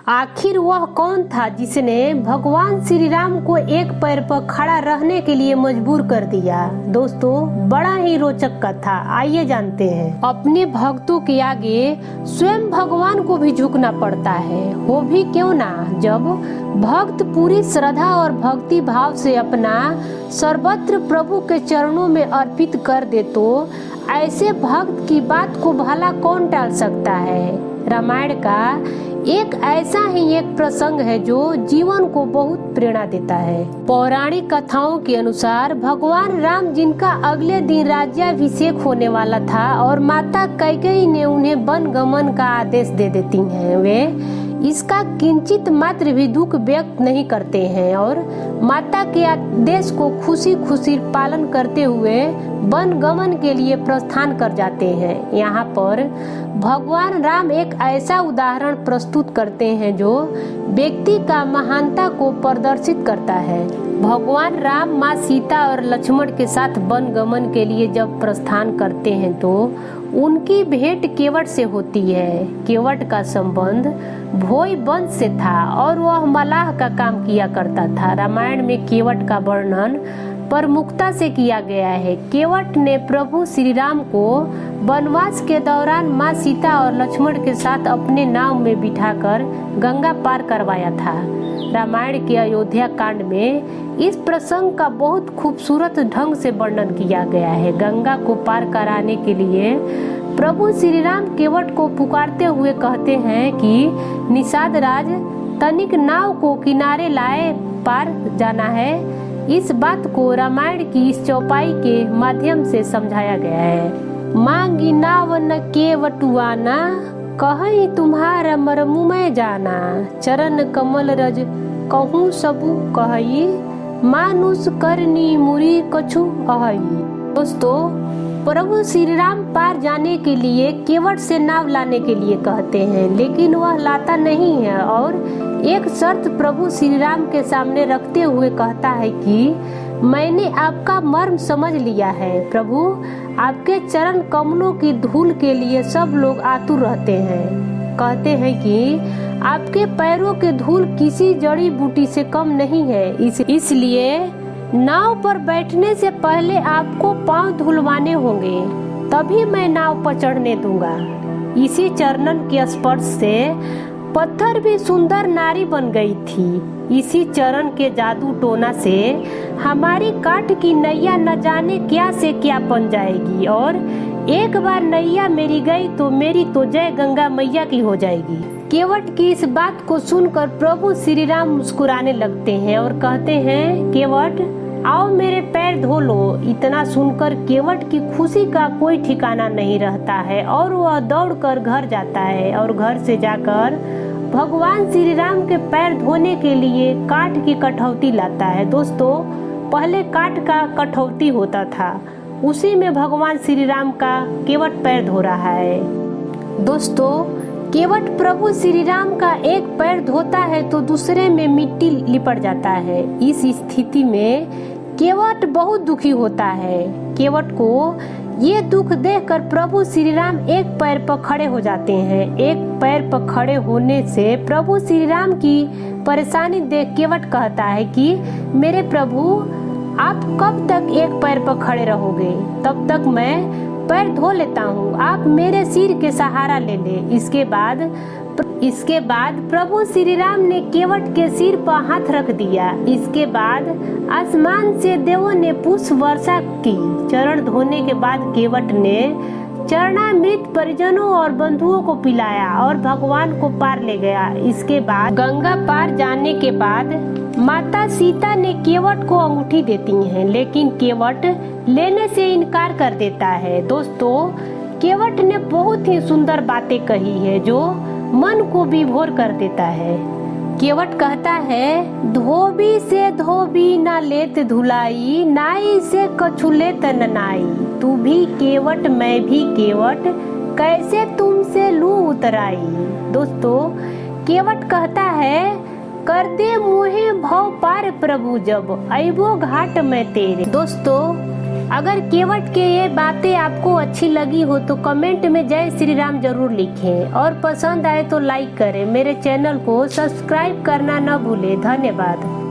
आखिर वह कौन था जिसने भगवान श्री राम को एक पैर पर खड़ा रहने के लिए मजबूर कर दिया। दोस्तों, बड़ा ही रोचक कथा, आइए जानते हैं। अपने भक्तों के आगे स्वयं भगवान को भी झुकना पड़ता है, वो भी क्यों ना जब भक्त पूरी श्रद्धा और भक्ति भाव से अपना सर्वत्र प्रभु के चरणों में अर्पित कर दे तो ऐसे भक्त की बात को भला कौन टाल सकता है। रामायण का एक ऐसा ही एक प्रसंग है जो जीवन को बहुत प्रेरणा देता है। पौराणिक कथाओं के अनुसार भगवान राम, जिनका अगले दिन राज्याभिषेक होने वाला था और माता कैकेयी ने उन्हें वन गमन का आदेश दे देती हैं, वे इसका किंचित मात्र भी दुख व्यक्त नहीं करते हैं और माता के आदेश को खुशी खुशी पालन करते हुए वन गमन के लिए प्रस्थान कर जाते हैं। यहाँ पर भगवान राम एक ऐसा उदाहरण प्रस्तुत करते हैं जो व्यक्ति का महानता को प्रदर्शित करता है। भगवान राम माँ सीता और लक्ष्मण के साथ वन गमन के लिए जब प्रस्थान करते हैं तो उनकी भेंट केवट से होती है। केवट का संबंध भोई वंश से था और वह मलाह का काम किया करता था। रामायण में केवट का वर्णन प्रमुखता से किया गया है। केवट ने प्रभु श्री राम को वनवास के दौरान माँ सीता और लक्ष्मण के साथ अपने नाव में बिठाकर गंगा पार करवाया था। रामायण के अयोध्या कांड में इस प्रसंग का बहुत खूबसूरत ढंग से वर्णन किया गया है। गंगा को पार कराने के लिए प्रभु श्री राम केवट को पुकारते हुए कहते हैं कि निषाद राज, तनिक नाव को किनारे लाए, पार जाना है। इस बात को रामायण की इस चौपाई के माध्यम से समझाया गया है। मांगी नाव न केवटुआना, कहीं तुम्हारा मरमु में जाना। चरण कमल रज कहूँ सबू कही, मानुष करनी मुरी कछु अहई। दोस्तों, प्रभु श्री राम पार जाने के लिए केवट से नाव लाने के लिए कहते हैं, लेकिन वह लाता नहीं है और एक शर्त प्रभु श्री राम के सामने रखते हुए कहता है कि मैंने आपका मर्म समझ लिया है प्रभु। आपके चरण कमलों की धूल के लिए सब लोग आतुर रहते हैं। कहते हैं कि आपके पैरों के धूल किसी जड़ी बूटी से कम नहीं है, इसलिए नाव पर बैठने से पहले आपको पांव धुलवाने होंगे, तभी मैं नाव पर चढ़ने दूंगा। इसी चरणन के स्पर्श से पत्थर भी सुंदर नारी बन गई थी। इसी चरण के जादू टोना से हमारी काठ की नैया न जाने क्या से क्या बन जाएगी और एक बार नैया मेरी गई तो मेरी तो जय गंगा मैया की हो जाएगी। केवट की इस बात को सुनकर प्रभु श्री राम मुस्कुराने लगते हैं और कहते हैं, केवट आओ मेरे पैर धो लो। इतना सुनकर केवट की खुशी का कोई ठिकाना नहीं रहता है और वह दौड़कर घर जाता है और घर से जाकर भगवान श्री राम के पैर धोने के लिए काठ की कठौती लाता है। दोस्तों, पहले काठ का कठौती होता था, उसी में भगवान श्री राम का केवट पैर धो रहा है। दोस्तों, केवट प्रभु श्री राम का एक पैर धोता है तो दूसरे में मिट्टी लिपट जाता है। इस स्थिति में केवट बहुत दुखी होता है। केवट को ये दुख देखकर प्रभु श्री राम एक पैर पर खड़े हो जाते हैं। एक पैर पर खड़े होने से प्रभु श्री राम की परेशानी देख केवट कहता है कि मेरे प्रभु, आप कब तक एक पैर पर खड़े रहोगे? तब तक मैं पैर धो लेता हूँ, आप मेरे सिर के सहारा ले ले। इसके बाद प्रभु श्री राम ने केवट के सिर पर हाथ रख दिया। इसके बाद आसमान से देवों ने पुष्प वर्षा की। चरण धोने के बाद केवट ने चरणामृत परिजनों और बंधुओं को पिलाया और भगवान को पार ले गया। इसके बाद गंगा पार जाने के बाद माता सीता ने केवट को अंगूठी देती हैं, लेकिन केवट लेने से इनकार कर देता है। दोस्तों, केवट ने बहुत ही सुंदर बातें कही है जो मन को विभोर कर देता है। केवट कहता है, धोबी से धोबी ना लेत धुलाई, नाई से कछु लेत न नाई। तू भी केवट मैं भी केवट, कैसे तुमसे लू उतराई। दोस्तों, केवट कहता है, कर दे मुहे भव पार प्रभु जब अइबो घाट में तेरे। दोस्तों, अगर केवट के ये बातें आपको अच्छी लगी हो तो कमेंट में जय श्री राम जरूर लिखें और पसंद आए तो लाइक करें। मेरे चैनल को सब्सक्राइब करना न भूलें। धन्यवाद।